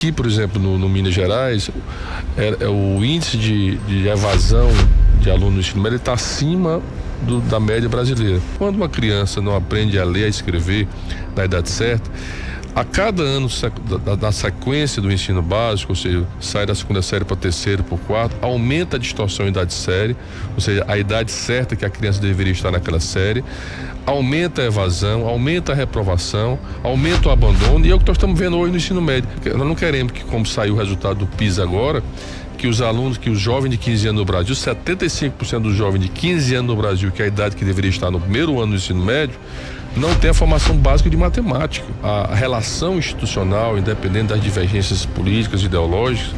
Aqui, por exemplo, no Minas Gerais, o índice de evasão de alunos do ensino médio está acima da média brasileira. Quando uma criança não aprende a ler, a escrever na idade certa, a cada ano da sequência do ensino básico, ou seja, sai da segunda série para a terceira, para o quarto, aumenta a distorção em idade série, ou seja, a idade certa que a criança deveria estar naquela série, aumenta a evasão, aumenta a reprovação, aumenta o abandono, e é o que nós estamos vendo hoje no ensino médio. Nós não queremos que, como saiu o resultado do PISA agora, que os alunos, que os jovens de 15 anos no Brasil, 75% dos jovens de 15 anos no Brasil, que é a idade que deveria estar no primeiro ano do ensino médio, não tem a formação básica de matemática. A relação institucional, independente das divergências políticas e ideológicas,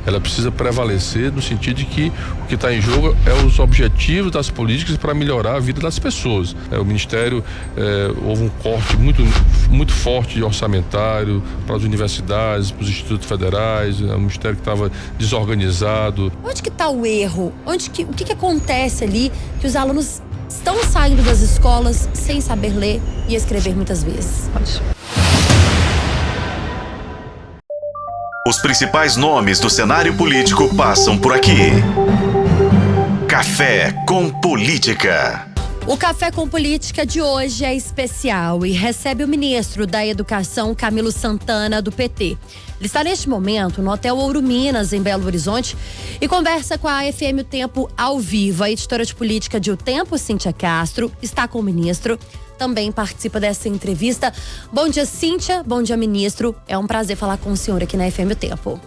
ela precisa prevalecer no sentido de que o que está em jogo é os objetivos das políticas para melhorar a vida das pessoas. O Ministério houve um corte muito forte de orçamentário para as universidades, para os institutos federais, o Ministério que estava desorganizado. Onde que está o erro? O que acontece ali que os alunos estão saindo das escolas sem saber ler e escrever muitas vezes? Os principais nomes do cenário político passam por aqui. Café com Política. O Café com Política de hoje é especial e recebe o ministro da Educação, Camilo Santana, do PT. Ele está neste momento no Hotel Ouro Minas, em Belo Horizonte, e conversa com a FM O Tempo ao vivo. A editora de política de O Tempo, Cíntia Castro, está com o ministro. Também participa dessa entrevista. Bom dia, Cíntia. Bom dia, ministro. É um prazer falar com o senhor aqui na FM O Tempo.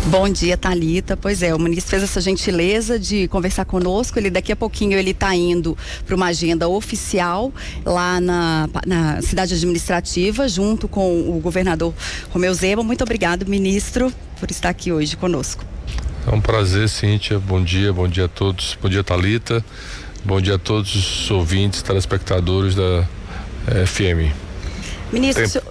Bom dia, Thalita. Pois é, o ministro fez essa gentileza de conversar conosco. Daqui a pouquinho ele está indo para uma agenda oficial lá na cidade administrativa, junto com o governador Romeu Zema. Muito obrigado, ministro, por estar aqui hoje conosco. É um prazer, Cíntia. Bom dia a todos. Bom dia, Thalita. Bom dia a todos os ouvintes, telespectadores da FM. Ministro,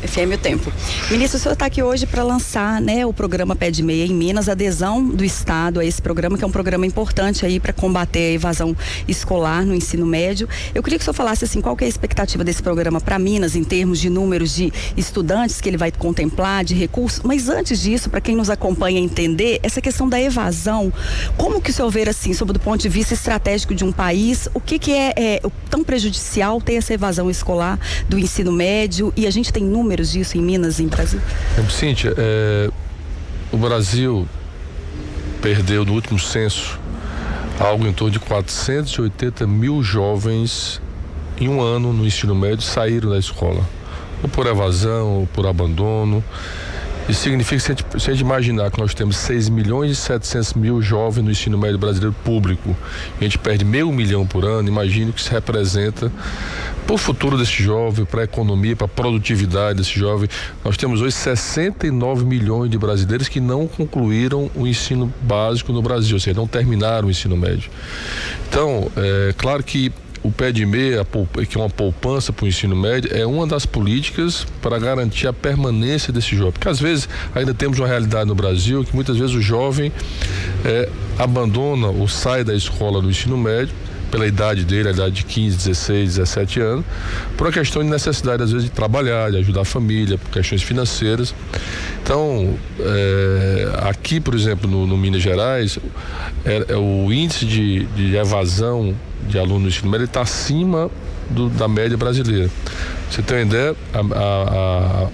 FM O Tempo. Ministro, o senhor está aqui hoje para lançar, o programa Pé de Meia em Minas, a adesão do Estado a esse programa, que é um programa importante aí para combater a evasão escolar no ensino médio. Eu queria que o senhor falasse assim, qual que é a expectativa desse programa para Minas, em termos de números de estudantes que ele vai contemplar, de recursos, mas antes disso, para quem nos acompanha entender, essa questão da evasão, como que o senhor vê assim, sob o ponto de vista estratégico de um país, o que é tão prejudicial ter essa evasão escolar do ensino médio, e a gente tem números disso em Minas e em Brasil? Cíntia, o Brasil perdeu no último censo algo em torno de 480 mil jovens em um ano no ensino médio saíram da escola, ou por evasão, ou por abandono. Isso significa que se a gente imaginar que nós temos 6 milhões e 700 mil jovens no ensino médio brasileiro público, e a gente perde 500 mil por ano, imagine o que isso representa para o futuro desse jovem, para a economia, para a produtividade desse jovem. Nós temos hoje 69 milhões de brasileiros que não concluíram o ensino básico no Brasil, ou seja, não terminaram o ensino médio. Então, claro que o Pé de Meia, que é uma poupança para o ensino médio, é uma das políticas para garantir a permanência desse jovem. Porque às vezes ainda temos uma realidade no Brasil que muitas vezes o jovem abandona ou sai da escola do ensino médio pela idade dele, a idade de 15, 16, 17 anos, por uma questão de necessidade às vezes de trabalhar, de ajudar a família, por questões financeiras. Então, aqui, por exemplo, no Minas Gerais, o índice de evasão de alunos do ensino médio está acima da média brasileira. Você tem uma ideia,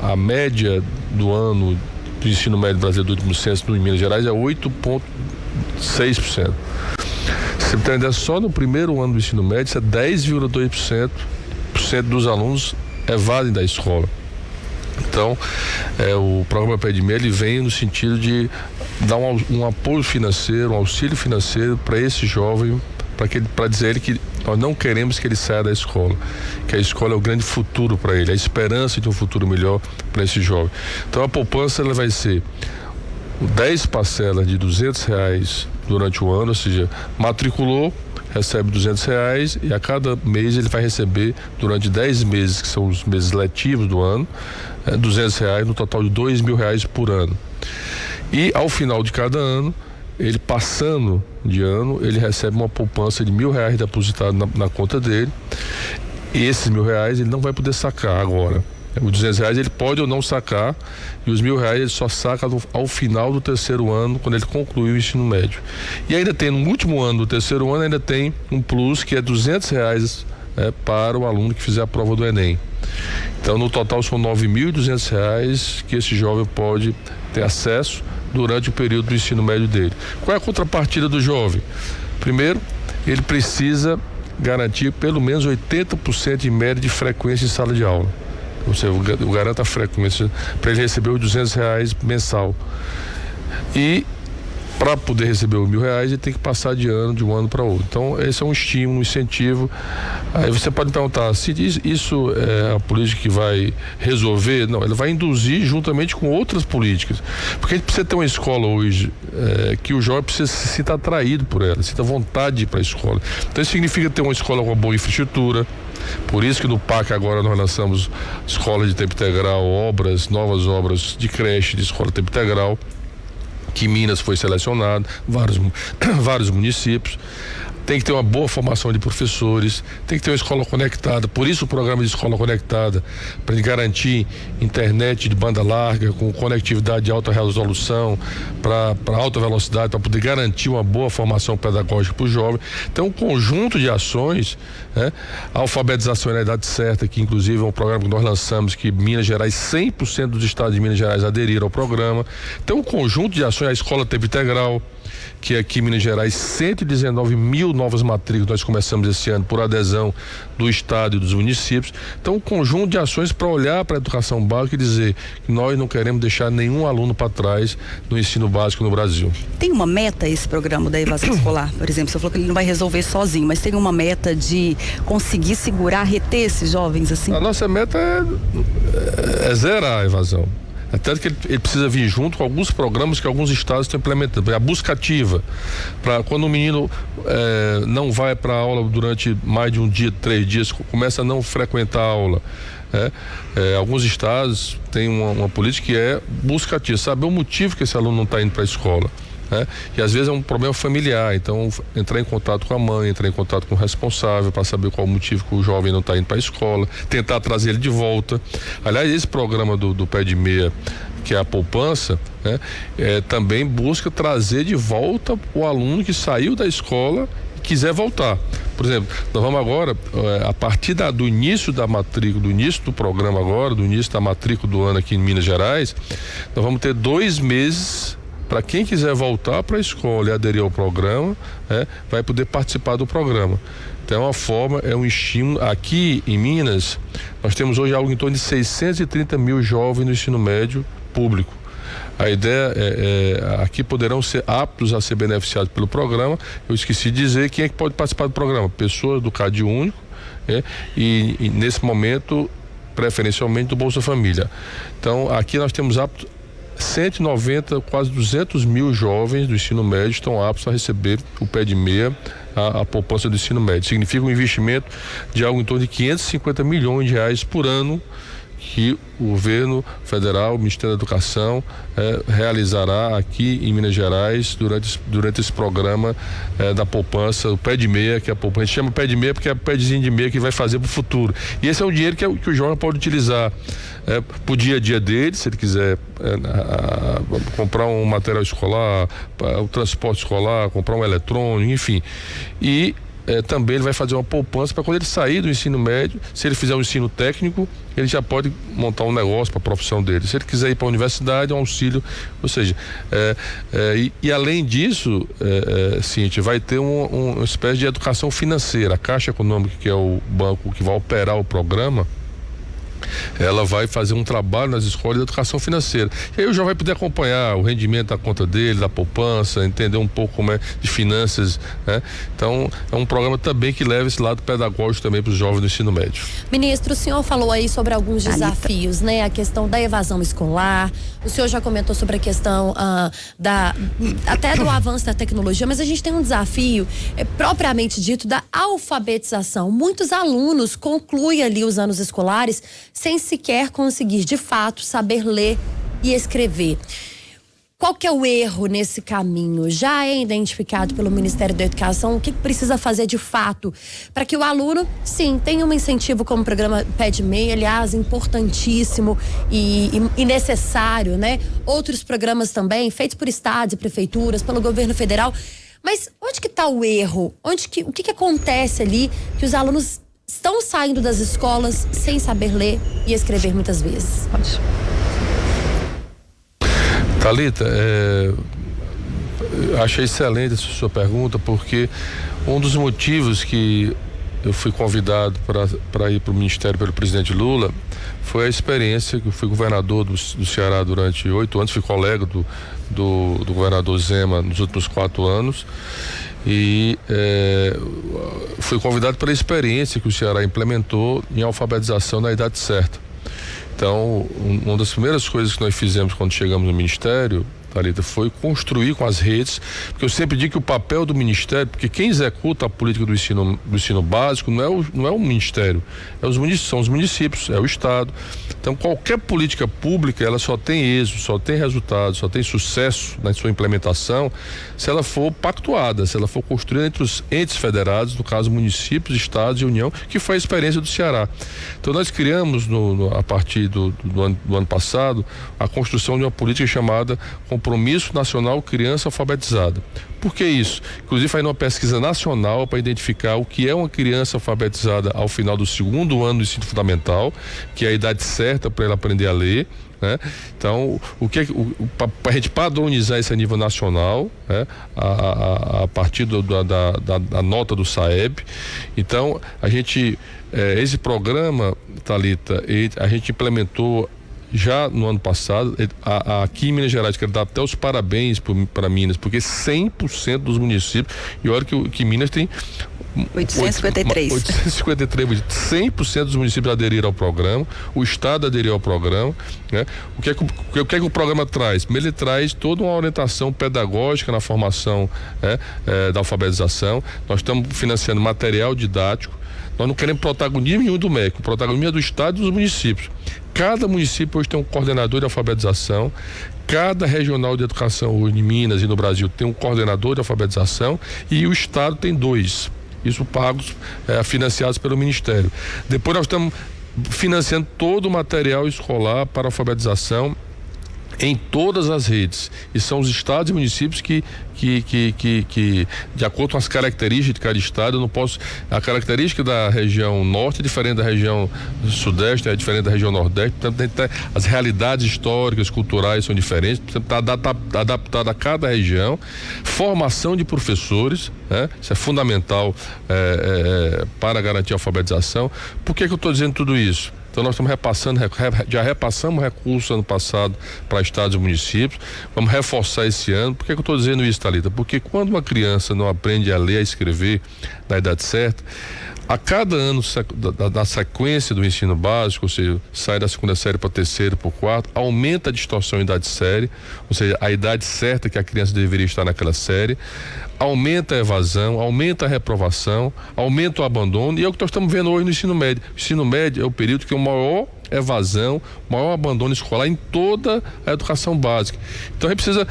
a média do ano do ensino médio brasileiro do último censo em Minas Gerais é 8,6%. Você tem uma ideia, só no primeiro ano do ensino médio, isso é 10,2% dos alunos evadem da escola. Então, o programa Pé de Meia, ele vem no sentido de dar um apoio financeiro, um auxílio financeiro para esse jovem, para dizer a ele que nós não queremos que ele saia da escola, que a escola é o grande futuro para ele, a esperança de um futuro melhor para esse jovem. Então a poupança ela vai ser 10 parcelas de R$200 durante o ano, ou seja, matriculou, recebe R$200 e a cada mês ele vai receber durante 10 meses, que são os meses letivos do ano, R$200, no total de R$2.000 por ano. E ao final de cada ano, ele passando de ano, ele recebe uma poupança de R$1.000 depositado na conta dele, e esses R$1.000 ele não vai poder sacar agora. Os R$200 ele pode ou não sacar, e os R$1.000 ele só saca ao final do terceiro ano, quando ele concluir o ensino médio. E ainda tem, no último ano do terceiro ano, ainda tem um plus que é R$200 para o aluno que fizer a prova do Enem. Então, no total, são R$9.200 que esse jovem pode ter acesso durante o período do ensino médio dele. Qual é a contrapartida do jovem? Primeiro, ele precisa garantir pelo menos 80% em média de frequência em sala de aula. Ou seja, eu garanto a frequência para ele receber os R$200 mensal. E para poder receber os R$1.000, ele tem que passar de um ano para outro. Então, esse é um estímulo, um incentivo. Aí você pode perguntar, se isso é a política que vai resolver? Não, ela vai induzir juntamente com outras políticas. Porque a gente precisa ter uma escola hoje que o jovem precisa se sinta atraído por ela, sinta vontade de ir para a escola. Então, isso significa ter uma escola com uma boa infraestrutura. Por isso que no PAC agora nós lançamos escola de tempo integral, novas obras de creche, de escola de tempo integral, que Minas foi selecionado, vários municípios. Tem que ter uma boa formação de professores, tem que ter uma escola conectada, por isso o programa de escola conectada, para garantir internet de banda larga, com conectividade de alta resolução, para alta velocidade, para poder garantir uma boa formação pedagógica para o jovem. Então, um conjunto de ações, a alfabetização na idade certa, que inclusive é um programa que nós lançamos, que Minas Gerais, 100% dos estados de Minas Gerais aderiram ao programa. Então, um conjunto de ações, a escola tempo integral, que aqui em Minas Gerais, 119 mil novas matrículas nós começamos esse ano por adesão do estado e dos municípios. Então, um conjunto de ações para olhar para a educação básica e dizer que nós não queremos deixar nenhum aluno para trás no ensino básico no Brasil. Tem uma meta esse programa da evasão escolar? Por exemplo, você falou que ele não vai resolver sozinho, mas tem uma meta de conseguir segurar, reter esses jovens assim? A nossa meta é zerar a evasão. Até que ele precisa vir junto com alguns programas que alguns estados estão implementando. A busca ativa, para quando o menino não vai para a aula durante mais de um dia, 3 dias, começa a não frequentar a aula. Alguns estados têm uma política que é busca ativa, saber o motivo que esse aluno não está indo para a escola. E às vezes é um problema familiar, então entrar em contato com a mãe, entrar em contato com o responsável para saber qual o motivo que o jovem não está indo para a escola, tentar trazer ele de volta. Aliás, esse programa do Pé de Meia, que é a poupança, também busca trazer de volta o aluno que saiu da escola e quiser voltar. Por exemplo, nós vamos agora, a partir do início da matrícula, do início do programa agora, do início da matrícula do ano aqui em Minas Gerais, nós vamos ter 2 meses para quem quiser voltar para a escola e aderir ao programa, vai poder participar do programa. Então, é uma forma, é um estímulo. Aqui em Minas, nós temos hoje algo em torno de 630 mil jovens no ensino médio público. A ideia aqui poderão ser aptos a ser beneficiados pelo programa. Eu esqueci de dizer quem é que pode participar do programa. Pessoas do CAD único, e nesse momento, preferencialmente do Bolsa Família. Então, aqui nós temos aptos 190, quase 200 mil jovens do ensino médio estão aptos a receber o Pé de Meia, a poupança do ensino médio. Significa um investimento de algo em torno de 550 milhões de reais por ano que o governo federal, o Ministério da Educação, realizará aqui em Minas Gerais durante esse programa da poupança, o Pé de Meia, que é a poupança. A gente chama Pé de Meia porque é o pézinho de meia que vai fazer para o futuro. E esse é o dinheiro que o jovem pode utilizar para o dia a dia dele, se ele quiser comprar um material escolar, o transporte escolar, comprar um eletrônico, enfim. E também ele vai fazer uma poupança para quando ele sair do ensino médio, se ele fizer um ensino técnico, ele já pode montar um negócio para a profissão dele. Se ele quiser ir para a universidade, é um auxílio, ou seja, e além disso, Cíntia, vai ter uma espécie de educação financeira. A Caixa Econômica, que é o banco que vai operar o programa, ela vai fazer um trabalho nas escolas de educação financeira. E aí o jovem vai poder acompanhar o rendimento da conta dele, da poupança, entender um pouco como é de finanças, Então, é um programa também que leva esse lado pedagógico também para os jovens do ensino médio. Ministro, o senhor falou aí sobre alguns desafios, A questão da evasão escolar, o senhor já comentou sobre a questão até do avanço da tecnologia, mas a gente tem um desafio propriamente dito da alfabetização. Muitos alunos concluem ali os anos escolares sem sequer conseguir, de fato, saber ler e escrever. Qual que é o erro nesse caminho? Já é identificado pelo Ministério da Educação? O que precisa fazer de fato para que o aluno, sim, tenha um incentivo como o programa Pé de Meia, aliás, importantíssimo e necessário, né? Outros programas também, feitos por estados e prefeituras, pelo governo federal. Mas onde que está o erro? O que acontece ali que os alunos estão saindo das escolas sem saber ler e escrever muitas vezes? Pode. Thalita, achei excelente essa sua pergunta, porque um dos motivos que eu fui convidado para ir para o Ministério pelo presidente Lula foi a experiência que eu fui governador do Ceará durante 8 anos, fui colega do governador Zema nos últimos 4 anos e fui convidado pela experiência que o Ceará implementou em alfabetização na idade certa. Então, uma das primeiras coisas que nós fizemos quando chegamos no Ministério, Thalita, foi construir com as redes, porque eu sempre digo que o papel do Ministério, porque quem executa a política do ensino básico não é o Ministério, são os municípios, é o Estado. Então, qualquer política pública, ela só tem êxito, só tem resultado, só tem sucesso na sua implementação se ela for pactuada, se ela for construída entre os entes federados, no caso municípios, estados e União, que foi a experiência do Ceará. Então, nós criamos, a partir do ano passado, a construção de uma política chamada Compromisso Nacional Criança Alfabetizada. Por que isso? Inclusive, foi uma pesquisa nacional para identificar o que é uma criança alfabetizada ao final do 2º ano do ensino fundamental, que é a idade certa para ela aprender a ler, né? Então, para a gente padronizar esse a nível nacional, né? A partir da nota do SAEB. Então, esse programa, Thalita, a gente implementou já no ano passado. Aqui em Minas Gerais, quero dar até os parabéns para Minas, porque 100% dos municípios, e olha que Minas tem 853. 100% dos municípios aderiram ao programa, o Estado aderiu ao programa, né? O que é que o programa traz? Ele traz toda uma orientação pedagógica na formação, da alfabetização. Nós estamos financiando material didático. Nós não queremos protagonismo nenhum do MEC, o protagonismo é do Estado e dos municípios. Cada município hoje tem um coordenador de alfabetização, cada regional de educação hoje em Minas e no Brasil tem um coordenador de alfabetização e o Estado tem 2. Isso pagos, financiados pelo Ministério. Depois nós estamos financiando todo o material escolar para alfabetização em todas as redes, e são os estados e municípios que de acordo com as características de cada estado, eu não posso, a característica da região norte é diferente da região sudeste, é diferente da região nordeste, portanto as realidades históricas, culturais são diferentes, está adaptada a cada região. Formação de professores, né? Isso é fundamental para garantir a alfabetização. Por que eu estou dizendo tudo isso? Então nós estamos já repassamos recursos ano passado para estados e municípios, vamos reforçar esse ano. Por que eu estou dizendo isso, Thalita? Porque quando uma criança não aprende a ler e a escrever na idade certa, a cada ano da sequência do ensino básico, ou seja, sai da 2ª série para a 3ª, para o 4º, aumenta a distorção em idade série, ou seja, a idade certa que a criança deveria estar naquela série, aumenta a evasão, aumenta a reprovação, aumenta o abandono, e é o que nós estamos vendo hoje no ensino médio. O ensino médio é o período que é o maior evasão, maior abandono escolar em toda a educação básica. Então a gente precisa,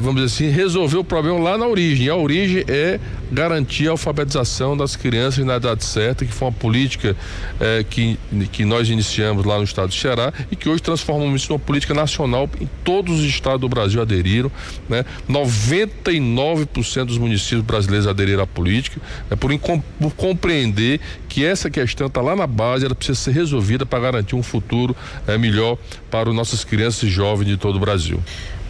vamos dizer assim, resolver o problema lá na origem. A origem é garantir a alfabetização das crianças na idade certa, que foi uma política que nós iniciamos lá no estado do Ceará e que hoje transformamos isso numa política nacional. Em todos os estados do Brasil aderiram, né? 99% dos municípios brasileiros aderiram à política, por compreender que essa questão está lá na base, ela precisa ser resolvida para garantir um futuro melhor para as nossas crianças e jovens de todo o Brasil.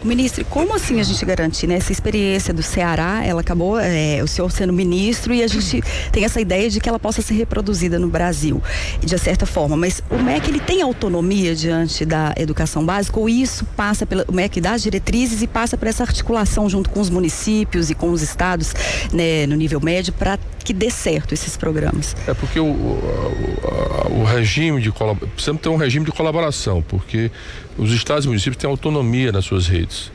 Ministro, como assim a gente garante, né? Essa experiência do Ceará, ela acabou, o senhor sendo ministro, e a gente tem essa ideia de que ela possa ser reproduzida no Brasil, de certa forma, mas o MEC, ele tem autonomia diante da educação básica, ou isso passa o MEC dá as diretrizes e passa por essa articulação junto com os municípios e com os estados, né, no nível médio, para que dê certo esses programas? É porque o regime de colaboração, precisamos ter um regime de colaboração, porque os estados e municípios têm autonomia nas suas redes.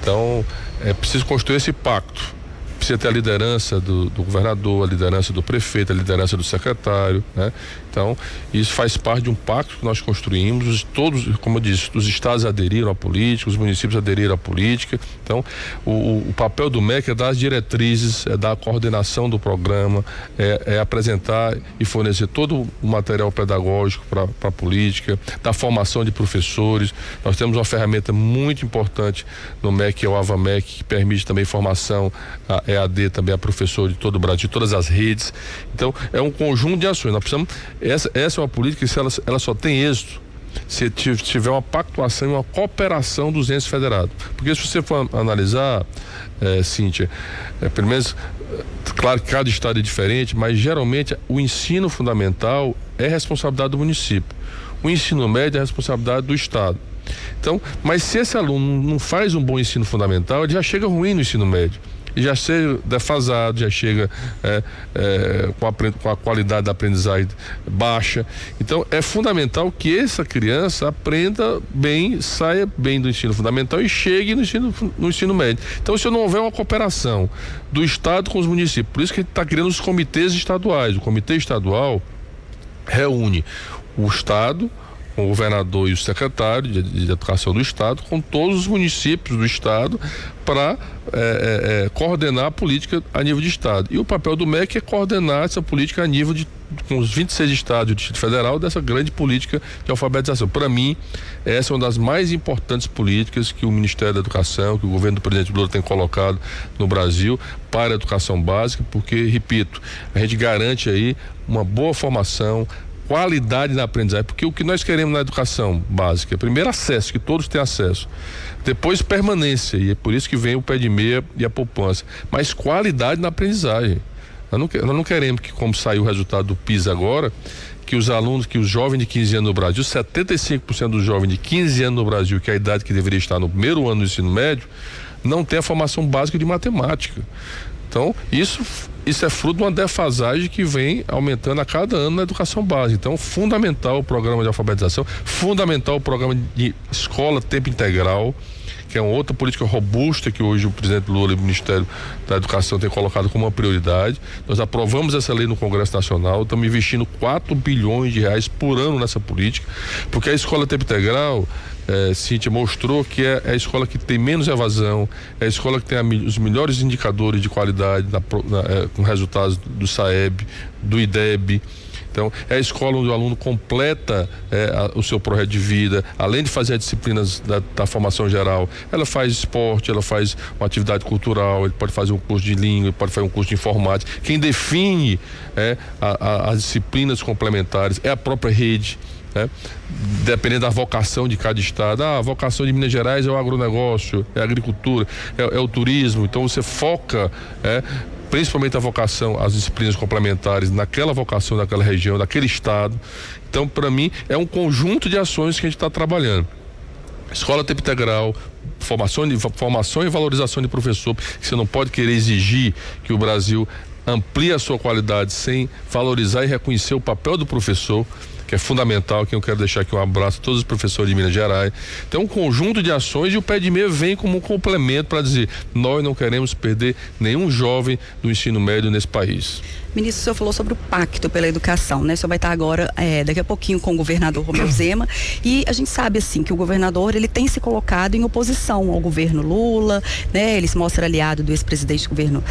Então, é preciso construir esse pacto. Precisa ter a liderança do governador, a liderança do prefeito, a liderança do secretário, né? Então, isso faz parte de um pacto que nós construímos. Todos, como eu disse, os estados aderiram à política, os municípios aderiram à política. Então, o papel do MEC é dar as diretrizes, é dar a coordenação do programa, é apresentar e fornecer todo o material pedagógico para a política, da formação de professores. Nós temos uma ferramenta muito importante no MEC, que é o AvaMEC, que permite também formação a EAD também a professor de todo o Brasil, de todas as redes. Então, é um conjunto de ações. Nós precisamos. Essa é uma política que ela só tem êxito se tiver uma pactuação e uma cooperação dos entes federados. Porque se você for analisar, Cíntia, pelo menos, claro que cada estado é diferente, mas geralmente o ensino fundamental é responsabilidade do município. O ensino médio é responsabilidade do estado. Então, mas se esse aluno não faz um bom ensino fundamental, ele já chega ruim no ensino médio. E já chega defasado, já chega com a qualidade da aprendizagem baixa. Então, é fundamental que essa criança aprenda bem, saia bem do ensino fundamental e chegue no ensino médio. Então, se não houver uma cooperação do Estado com os municípios, por isso que a gente está criando os comitês estaduais. O comitê estadual reúne o Estado, com o governador e o secretário de Educação do Estado, com todos os municípios do Estado, para coordenar a política a nível de Estado. E o papel do MEC é coordenar essa política a nível com os 26 estados do Distrito Federal, dessa grande política de alfabetização. Para mim, essa é uma das mais importantes políticas que o Ministério da Educação, que o governo do presidente Lula tem colocado no Brasil para a educação básica, porque, repito, a gente garante aí uma boa formação, qualidade na aprendizagem, porque o que nós queremos na educação básica é primeiro acesso, que todos tenham acesso, depois permanência, e é por isso que vem o pé de meia e a poupança, mas qualidade na aprendizagem. Nós não queremos que, como saiu o resultado do PISA agora, que os alunos, que os jovens de 15 anos no Brasil, 75% dos jovens de 15 anos no Brasil, que é a idade que deveria estar no primeiro ano do ensino médio, não tem a formação básica de matemática. Então, isso é fruto de uma defasagem que vem aumentando a cada ano na educação básica. Então, fundamental o programa de alfabetização, fundamental o programa de escola tempo integral, que é uma outra política robusta que hoje o presidente Lula e o Ministério da Educação têm colocado como uma prioridade. Nós aprovamos essa lei no Congresso Nacional, estamos investindo 4 bilhões de reais por ano nessa política, porque a escola tempo integral, Cíntia, mostrou que é a escola que tem menos evasão, é a escola que tem os melhores indicadores de qualidade com resultados do SAEB, do IDEB. Então, é a escola onde o aluno completa o seu projeto de vida, além de fazer as disciplinas da formação geral, ela faz esporte, ela faz uma atividade cultural, ele pode fazer um curso de língua, ele pode fazer um curso de informática. Quem define as disciplinas complementares é a própria rede. Dependendo da vocação de cada estado. A vocação de Minas Gerais é o agronegócio, é a agricultura, é o turismo. Então você foca principalmente a vocação, as disciplinas complementares naquela vocação, daquela região, daquele estado. Então, para mim, é um conjunto de ações que a gente está trabalhando. Escola tempo integral, formação e valorização de professor, que você não pode querer exigir que o Brasil amplie a sua qualidade sem valorizar e reconhecer o papel do professor, que é fundamental, que eu quero deixar aqui um abraço a todos os professores de Minas Gerais. Então, um conjunto de ações, e o pé de meia vem como um complemento para dizer, nós não queremos perder nenhum jovem do ensino médio nesse país. Ministro, o senhor falou sobre o pacto pela educação, né? O senhor vai estar agora, daqui a pouquinho, com o governador Romeu Zema, e a gente sabe, assim, que o governador, ele tem se colocado em oposição ao governo Lula, né? Ele se mostra aliado do ex-presidente do governo,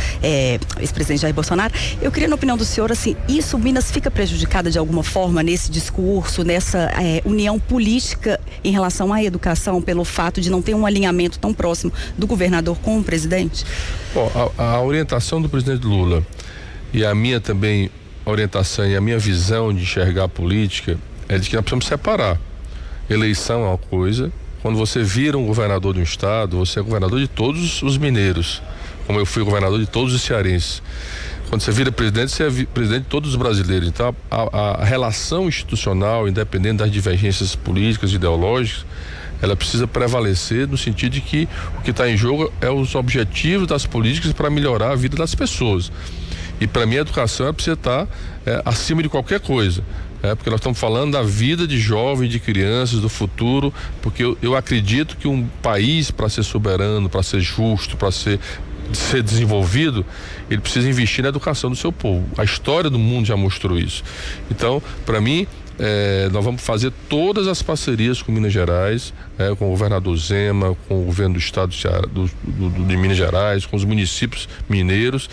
ex-presidente Jair Bolsonaro. Eu queria, na opinião do senhor, assim, isso, Minas fica prejudicada de alguma forma nesse discurso, nessa união política em relação à educação, pelo fato de não ter um alinhamento tão próximo do governador com o presidente? Bom, a orientação do presidente Lula e a minha também orientação e a minha visão de enxergar a política é de que nós precisamos separar. Eleição é uma coisa, quando você vira um governador de um estado, você é governador de todos os mineiros, como eu fui governador de todos os cearenses. Quando você vira presidente, você é presidente de todos os brasileiros. Então, a relação institucional, independente das divergências políticas e ideológicas, ela precisa prevalecer no sentido de que o que está em jogo é os objetivos das políticas para melhorar a vida das pessoas. E para mim a educação ela precisa estar acima de qualquer coisa. Porque nós estamos falando da vida de jovens, de crianças, do futuro, porque eu acredito que um país, para ser soberano, para ser justo, para ser ser desenvolvido, ele precisa investir na educação do seu povo. A história do mundo já mostrou isso. Então, para mim, nós vamos fazer todas as parcerias com Minas Gerais, com o governador Zema, com o governo do estado de Minas Gerais, com os municípios mineiros.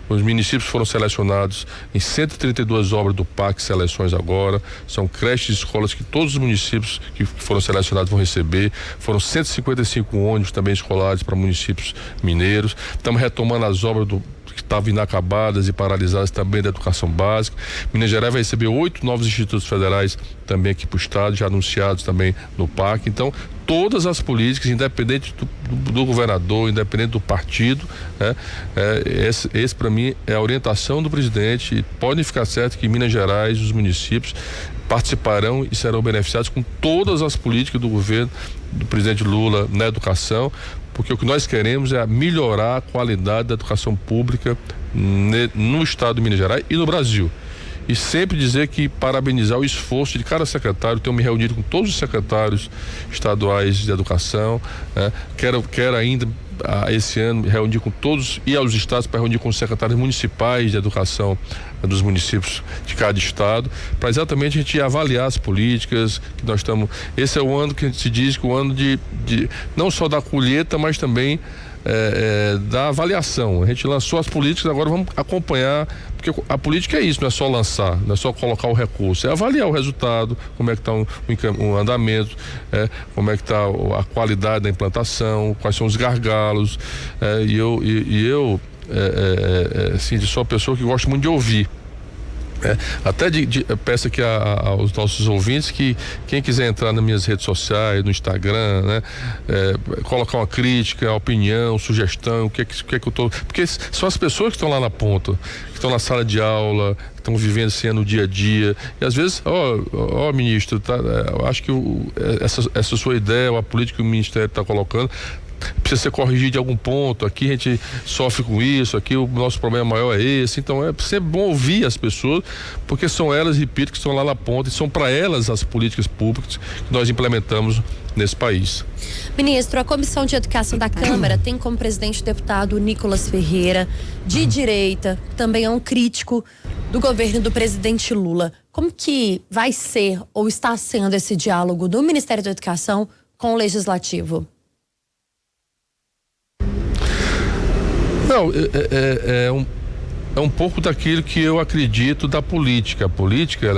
Os municípios foram selecionados em 132 obras do PAC Seleções agora. São creches e escolas que todos os municípios que foram selecionados vão receber. Foram 155 ônibus também escolares para municípios mineiros. Estamos retomando as obras que estavam inacabadas e paralisadas também da educação básica. Minas Gerais vai receber 8 novos institutos federais também aqui para o estado, já anunciados também no PAC. Então, todas as políticas, independente do governador, independente do partido, esse para mim é a orientação do presidente. E podem ficar certo que Minas Gerais, os municípios participarão e serão beneficiados com todas as políticas do governo do presidente Lula na educação, porque o que nós queremos é melhorar a qualidade da educação pública no estado de Minas Gerais e no Brasil. E sempre dizer que parabenizar o esforço de cada secretário. Tenho me reunido com todos os secretários estaduais de educação, quero ainda esse ano reunir com todos, ir aos estados para reunir com os secretários municipais de educação dos municípios de cada estado, para exatamente a gente avaliar as políticas que nós estamos. Esse é o ano que a gente se diz que o ano de não só da colheita, mas também da avaliação. A gente lançou as políticas, agora vamos acompanhar, porque a política é isso, não é só lançar, não é só colocar o recurso, é avaliar o resultado, como é que está o andamento, como é que está a qualidade da implantação, quais são os gargalos, e eu assim, sou uma pessoa que gosta muito de ouvir. Até peço aqui aos nossos ouvintes que quem quiser entrar nas minhas redes sociais, no Instagram, colocar uma crítica, opinião, sugestão, o que é que eu tô, porque são as pessoas que estão lá na ponta, que estão na sala de aula, que estão vivendo assim no dia a dia, e às vezes, ministro, eu acho que essa sua ideia, a política que o Ministério está colocando precisa ser corrigido de algum ponto. Aqui a gente sofre com isso, aqui o nosso problema maior é esse. Então é sempre bom ouvir as pessoas, porque são elas, repito, que estão lá na ponta, e são para elas as políticas públicas que nós implementamos nesse país. Ministro, a Comissão de Educação da Câmara tem como presidente o deputado Nicolas Ferreira, de direita, também é um crítico do governo do presidente Lula. Como que vai ser ou está sendo esse diálogo do Ministério da Educação com o Legislativo? Não, é um pouco daquilo que eu acredito da política. A política,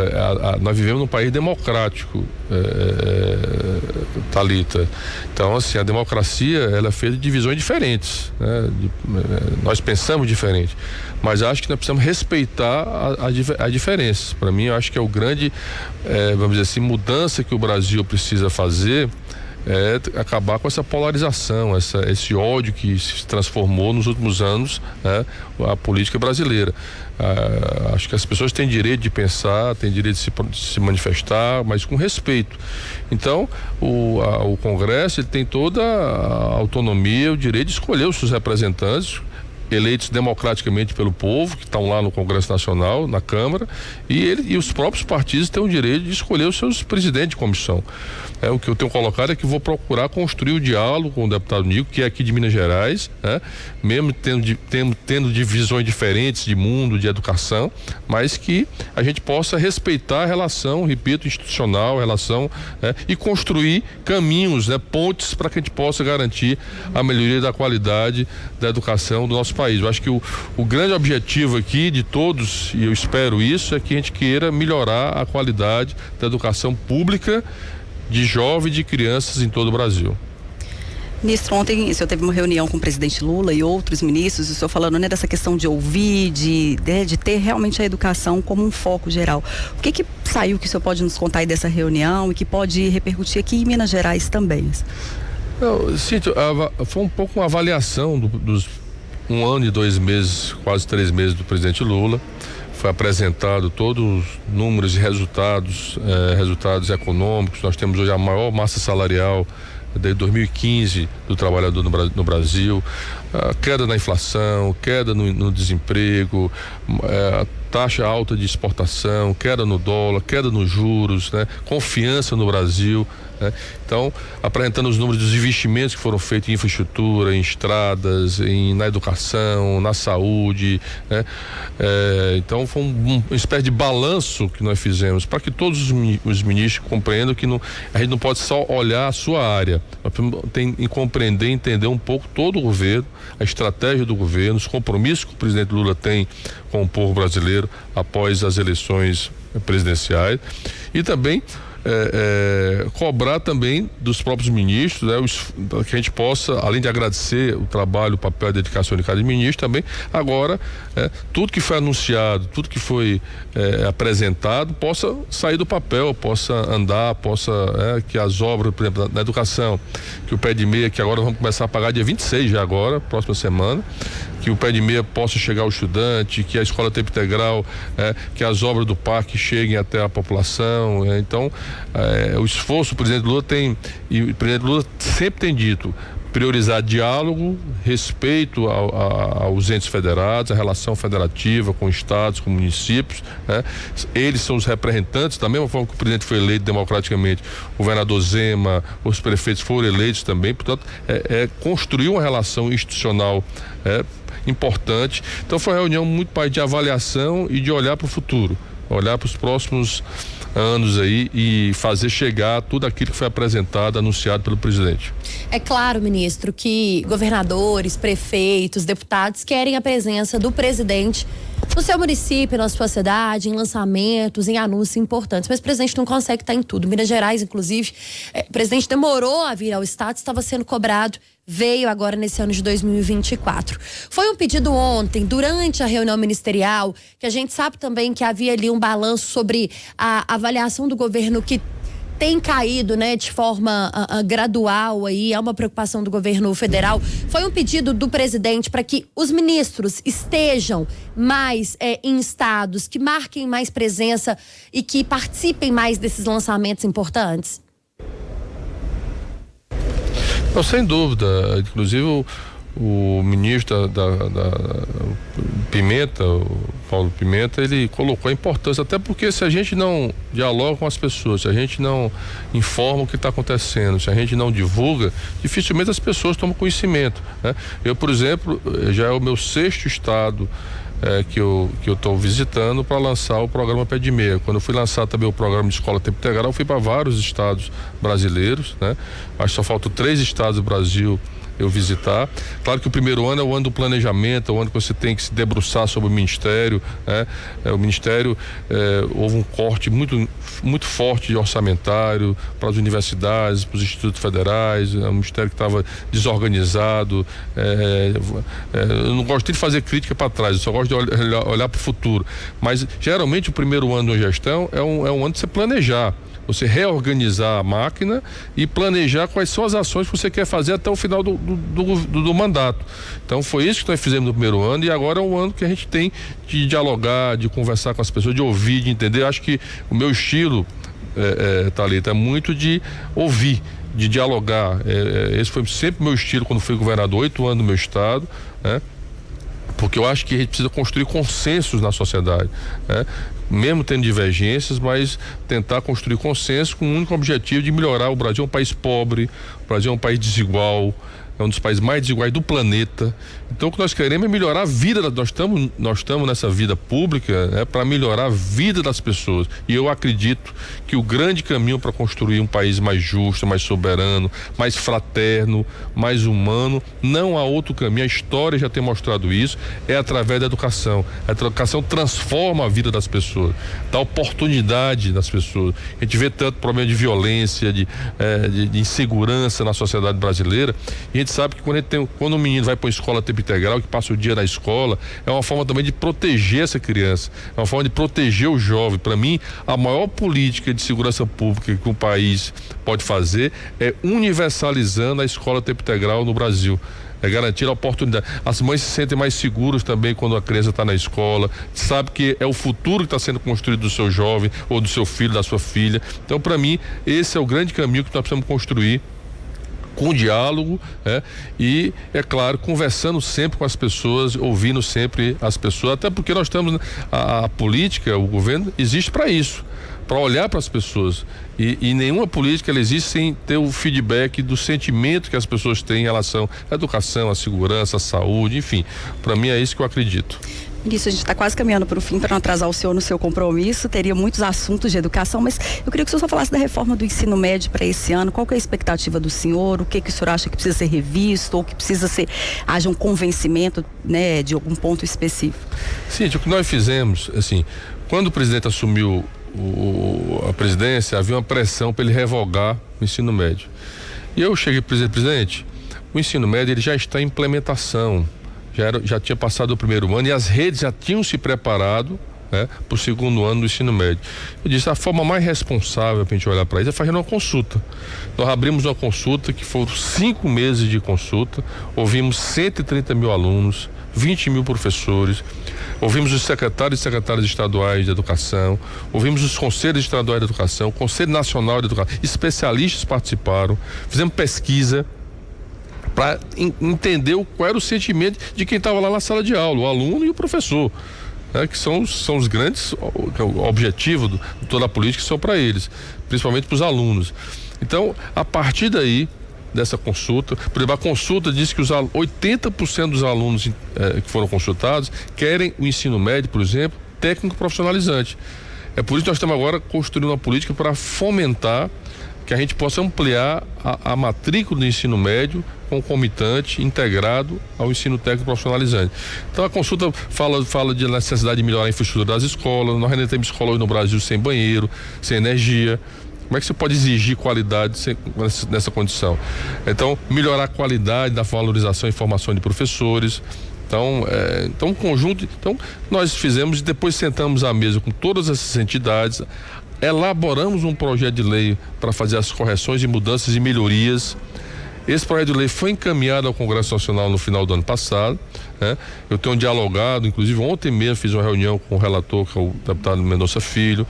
nós vivemos num país democrático, Thalita. Então, assim, a democracia, ela é feita de visões diferentes, né? Nós pensamos diferente, mas acho que nós precisamos respeitar as diferenças. Para mim, eu acho que é o grande, vamos dizer assim, mudança que o Brasil precisa fazer, acabar com essa polarização, esse ódio que se transformou nos últimos anos, a política brasileira. Acho que as pessoas têm direito de pensar, têm direito de se manifestar, mas com respeito. Então, o Congresso, ele tem toda a autonomia, o direito de escolher os seus representantes, eleitos democraticamente pelo povo, que estão lá no Congresso Nacional, na Câmara, e os próprios partidos têm o direito de escolher os seus presidentes de comissão. O que eu tenho colocado é que vou procurar construir o diálogo com o deputado Nico, que é aqui de Minas Gerais, mesmo tendo divisões diferentes de mundo, de educação, mas que a gente possa respeitar a relação, repito, institucional, e construir caminhos, pontes, para que a gente possa garantir a melhoria da qualidade da educação do nosso país. Eu acho que o grande objetivo aqui de todos, e eu espero isso, é que a gente queira melhorar a qualidade da educação pública de jovens e de crianças em todo o Brasil. Ministro, ontem o senhor teve uma reunião com o presidente Lula e outros ministros, o senhor falando dessa questão de ouvir, de ter realmente a educação como um foco geral. O que saiu que o senhor pode nos contar aí dessa reunião e que pode repercutir aqui em Minas Gerais também? Não, Cíntia, foi um pouco uma avaliação dos 1 ano e 2 meses, quase 3 meses do presidente Lula. Foi apresentado todos os números e resultados econômicos. Nós temos hoje a maior massa salarial desde 2015 do trabalhador no Brasil, queda na inflação, queda no desemprego, taxa alta de exportação, queda no dólar, queda nos juros, confiança no Brasil, né? Então, apresentando os números dos investimentos que foram feitos em infraestrutura, em estradas, na educação, na saúde, né? Então, foi uma espécie de balanço que nós fizemos para que todos os ministros compreendam que a gente não pode só olhar a sua área, nós tem que compreender, entender um pouco todo o governo, a estratégia do governo, os compromissos que o presidente Lula tem com o povo brasileiro após as eleições presidenciais, e também cobrar também dos próprios ministros, né, que a gente possa, além de agradecer o trabalho, o papel, a dedicação de cada ministro, também agora tudo que foi anunciado, tudo que foi apresentado possa sair do papel, possa andar, que as obras, por exemplo, na educação, que o pé de meia, que agora vamos começar a pagar dia 26 já agora, próxima semana, que o pé de meia possa chegar ao estudante, que a escola tempo integral, que as obras do parque cheguem até a população. Então, o esforço, o presidente Lula sempre tem dito, priorizar diálogo, respeito aos entes federados, a relação federativa com estados, com municípios, né? Eles são os representantes, da mesma forma que o presidente foi eleito democraticamente, o governador Zema, os prefeitos foram eleitos também, portanto, construir uma relação institucional importante. Então, foi uma reunião muito mais de avaliação e de olhar para o futuro, olhar para os próximos anos aí e fazer chegar tudo aquilo que foi apresentado, anunciado pelo presidente. É claro, ministro, que governadores, prefeitos, deputados querem a presença do presidente no seu município, na sua cidade, em lançamentos, em anúncios importantes, mas o presidente não consegue estar em tudo. Minas Gerais, inclusive, o presidente demorou a vir ao estado, estava sendo cobrado, veio agora nesse ano de 2024. Foi um pedido ontem, durante a reunião ministerial, que a gente sabe também que havia ali um balanço sobre a avaliação do governo que tem caído, né, de forma gradual aí, é uma preocupação do governo federal. Foi um pedido do presidente para que os ministros estejam mais em estados, que marquem mais presença e que participem mais desses lançamentos importantes? Não, sem dúvida, inclusive o ministro da Pimenta, o Paulo Pimenta, ele colocou a importância, até porque se a gente não dialoga com as pessoas, se a gente não informa o que está acontecendo, se a gente não divulga, dificilmente as pessoas tomam conhecimento, né? Eu, por exemplo, já é o meu 6º estado que eu estou visitando para lançar o programa Pé de Meia. Quando eu fui lançar também o programa de escola tempo integral, eu fui para vários estados brasileiros, né? Acho que só faltam 3 estados do Brasil eu visitar. Claro que o primeiro ano é o ano do planejamento, é o ano que você tem que se debruçar sobre o Ministério, né? O Ministério, houve um corte muito, muito forte de orçamentário para as universidades, para os institutos federais, é um Ministério que estava desorganizado. Eu não gosto de fazer crítica para trás, eu só gosto de olhar para o futuro. Mas, geralmente, o primeiro ano de uma gestão é um ano de você planejar. Você reorganizar a máquina e planejar quais são as ações que você quer fazer até o final do mandato. Então foi isso que nós fizemos no primeiro ano e agora é um ano que a gente tem de dialogar, de conversar com as pessoas, de ouvir, de entender. Acho que o meu estilo, Thalita, é muito de ouvir, de dialogar. Esse foi sempre o meu estilo quando fui governador, 8 anos no meu estado, né? Porque eu acho que a gente precisa construir consensos na sociedade, né? Mesmo tendo divergências, mas tentar construir consenso com o único objetivo de melhorar. O Brasil é um país pobre, o Brasil é um país desigual, é um dos países mais desiguais do planeta. Então o que nós queremos é melhorar a vida, nós estamos nessa vida pública para melhorar a vida das pessoas. E eu acredito que o grande caminho para construir um país mais justo, mais soberano, mais fraterno, mais humano, não há outro caminho, a história já tem mostrado isso, é através da educação. A educação transforma a vida das pessoas, dá oportunidade das pessoas. A gente vê tanto problema de violência, de insegurança na sociedade brasileira, e a gente sabe que quando um menino vai para uma escola tempo integral, que passa o dia na escola, é uma forma também de proteger essa criança, é uma forma de proteger o jovem. Para mim, a maior política de segurança pública que um país pode fazer é universalizando a escola tempo integral no Brasil. É garantir a oportunidade. As mães se sentem mais seguras também quando a criança está na escola, sabe que é o futuro que está sendo construído do seu jovem ou do seu filho, da sua filha. Então, para mim, esse é o grande caminho que nós precisamos construir, com diálogo, e, é claro, conversando sempre com as pessoas, ouvindo sempre as pessoas, até porque nós estamos, a política, o governo existe para isso, para olhar para as pessoas. E nenhuma política ela existe sem ter o feedback do sentimento que as pessoas têm em relação à educação, à segurança, à saúde, enfim. Para mim é isso que eu acredito. Isso, a gente está quase caminhando para o fim, para não atrasar o senhor no seu compromisso. Teria muitos assuntos de educação, mas eu queria que o senhor só falasse da reforma do ensino médio para esse ano. Qual que é a expectativa do senhor? O que o senhor acha que precisa ser revisto ou que haja um convencimento, né, de algum ponto específico? Sim, o que nós fizemos, assim, quando o presidente assumiu a presidência, havia uma pressão para ele revogar o ensino médio. E eu cheguei para o presidente, o ensino médio ele já está em implementação. Já tinha passado o primeiro ano e as redes já tinham se preparado, né, para o segundo ano do ensino médio. Eu disse, a forma mais responsável para a gente olhar para isso é fazendo uma consulta. Nós abrimos uma consulta que foram 5 meses de consulta, ouvimos 130 mil alunos, 20 mil professores, ouvimos os secretários e secretárias estaduais de educação, ouvimos os conselhos estaduais de educação, o Conselho Nacional de Educação, especialistas participaram, fizemos pesquisa para entender qual era o sentimento de quem estava lá na sala de aula, o aluno e o professor, né, que são os grandes objetivos de toda a política, que são para eles, principalmente para os alunos. Então, a partir daí, dessa consulta, por exemplo, a consulta diz que 80% dos alunos que foram consultados querem o ensino médio, por exemplo, técnico profissionalizante. É por isso que nós estamos agora construindo uma política para fomentar que a gente possa ampliar a matrícula do ensino médio concomitante, integrado ao ensino técnico profissionalizante. Então a consulta fala de necessidade de melhorar a infraestrutura das escolas. Nós ainda temos escolas no Brasil sem banheiro, sem energia. Como é que você pode exigir qualidade nessa condição? Então, melhorar a qualidade da valorização e formação de professores. Então, um conjunto. Então, nós fizemos e depois sentamos à mesa com todas essas entidades, elaboramos um projeto de lei para fazer as correções e mudanças e melhorias. Esse projeto de lei foi encaminhado ao Congresso Nacional no final do ano passado, né? Eu tenho dialogado, inclusive ontem mesmo fiz uma reunião com o relator, que é o deputado Mendonça Filho,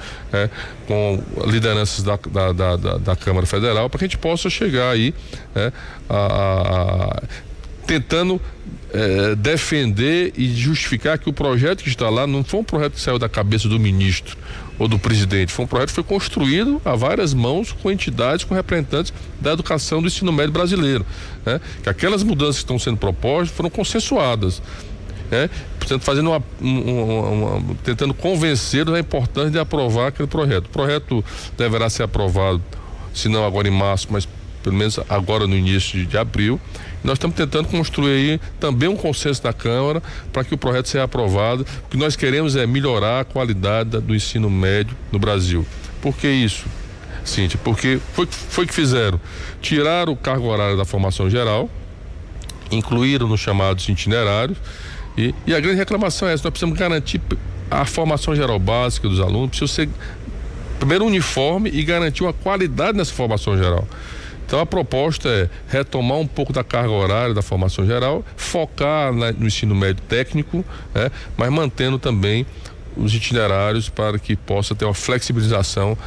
com lideranças da Câmara Federal, para que a gente possa chegar aí, tentando defender e justificar que o projeto que está lá não foi um projeto que saiu da cabeça do ministro ou do presidente, foi um projeto que foi construído a várias mãos com entidades, com representantes da educação do ensino médio brasileiro, né? Que aquelas mudanças que estão sendo propostas foram consensuadas, portanto fazendo tentando convencer da importância de aprovar aquele projeto. O projeto deverá ser aprovado, se não agora em março, mas pelo menos agora no início de abril. Nós estamos tentando construir aí também um consenso na Câmara para que o projeto seja aprovado. O que nós queremos é melhorar a qualidade do ensino médio no Brasil. Por que isso, Cíntia? Porque foi que fizeram. Tiraram o cargo horário da formação geral, incluíram nos chamados itinerários, e a grande reclamação é essa: nós precisamos garantir a formação geral básica dos alunos, precisa ser primeiro uniforme e garantir uma qualidade nessa formação geral. Então a proposta é retomar um pouco da carga horária da formação geral, focar no ensino médio técnico, mas mantendo também os itinerários para que possa ter uma flexibilização.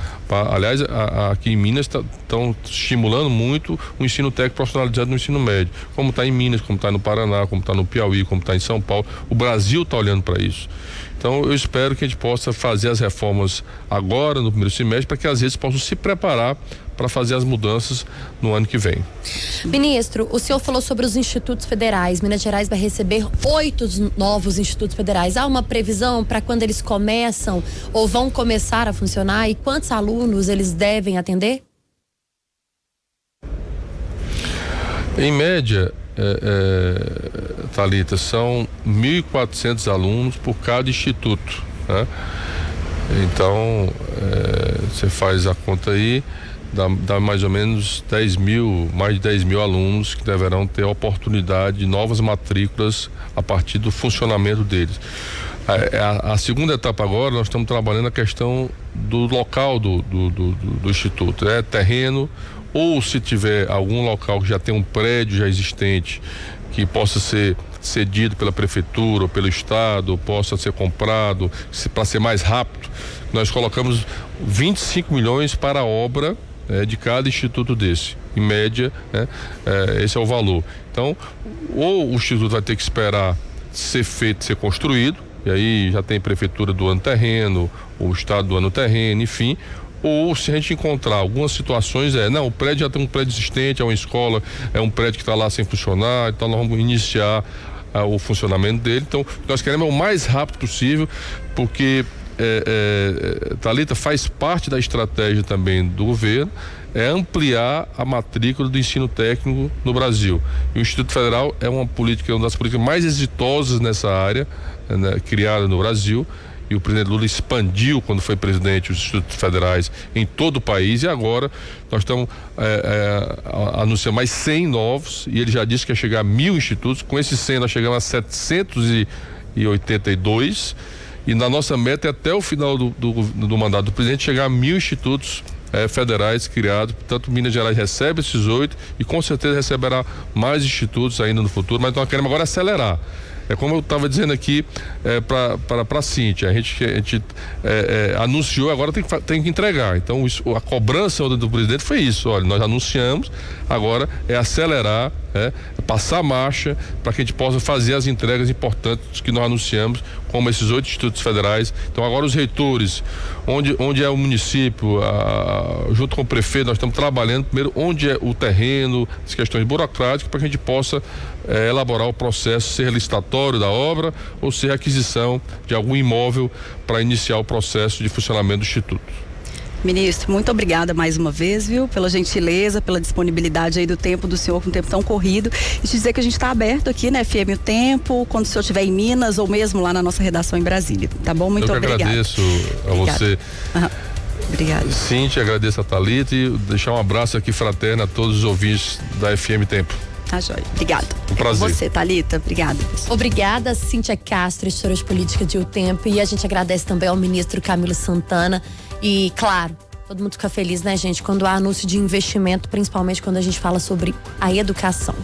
Aliás, aqui em Minas estão estimulando muito o ensino técnico profissionalizado no ensino médio, como está em Minas, como está no Paraná, como está no Piauí, como está em São Paulo. O Brasil está olhando para isso. Então eu espero que a gente possa fazer as reformas agora no primeiro semestre, para que as redes possam se preparar para fazer as mudanças no ano que vem. Ministro, o senhor falou sobre os institutos federais. Minas Gerais vai receber 8 novos institutos federais. Há uma previsão para quando eles começam ou vão começar a funcionar, e quantos alunos eles devem atender? Em média, Thalita, são 1.400 alunos por cada instituto, né? Então, você faz a conta aí, dá mais ou menos mais de 10 mil alunos que deverão ter a oportunidade de novas matrículas a partir do funcionamento deles. A segunda etapa agora, nós estamos trabalhando a questão do local do instituto, terreno, ou se tiver algum local que já tem um prédio já existente, que possa ser cedido pela prefeitura ou pelo estado, ou possa ser comprado, para ser mais rápido. Nós colocamos 25 milhões para a obra de cada instituto desse, em média, esse é o valor. Então, ou o instituto vai ter que esperar ser construído, e aí já tem prefeitura doando terreno, o estado doando terreno, enfim, ou se a gente encontrar algumas situações, não, o prédio já tem um prédio existente, é uma escola, é um prédio que está lá sem funcionar, então nós vamos iniciar o funcionamento dele. Então, nós queremos o mais rápido possível, porque Thalita, faz parte da estratégia também do governo, ampliar a matrícula do ensino técnico no Brasil. E o Instituto Federal é uma das políticas mais exitosas nessa área, né, criada no Brasil. E o presidente Lula expandiu, quando foi presidente, os institutos federais em todo o país, e agora nós estamos anunciando mais 100 novos, e ele já disse que ia chegar a 1.000 institutos. Com esses 100 nós chegamos a 782, e na nossa meta é até o final do mandato do presidente chegar a 1.000 institutos federais criados. Portanto, Minas Gerais recebe esses 8 e com certeza receberá mais institutos ainda no futuro, mas nós queremos agora acelerar. Como eu estava dizendo aqui para a Cíntia, a gente anunciou, agora tem que entregar. Então a cobrança do presidente foi isso: olha, nós anunciamos, agora é acelerar, passar a marcha para que a gente possa fazer as entregas importantes que nós anunciamos, como esses 8 institutos federais. Então agora os reitores, onde é o município, junto com o prefeito, nós estamos trabalhando primeiro onde é o terreno, as questões burocráticas, para que a gente possa elaborar o processo, ser licitatório da obra ou ser aquisição de algum imóvel para iniciar o processo de funcionamento do Instituto. Ministro, muito obrigada mais uma vez, viu, pela gentileza, pela disponibilidade aí do tempo do senhor, com um tempo tão corrido, e te dizer que a gente está aberto aqui, né, FM O Tempo, quando o senhor estiver em Minas ou mesmo lá na nossa redação em Brasília, tá bom? Muito obrigada. Eu que agradeço a você. Obrigada. Cíntia, agradeço a Thalita e deixar um abraço aqui fraterno a todos os ouvintes da FM Tempo. Tá joia. Obrigada. Um prazer. Com você, Thalita. Obrigada. Obrigada, Cíntia Castro, editora de política de O Tempo, e a gente agradece também ao ministro Camilo Santana. E, claro, todo mundo fica feliz, né, gente, quando há anúncio de investimento, principalmente quando a gente fala sobre a educação.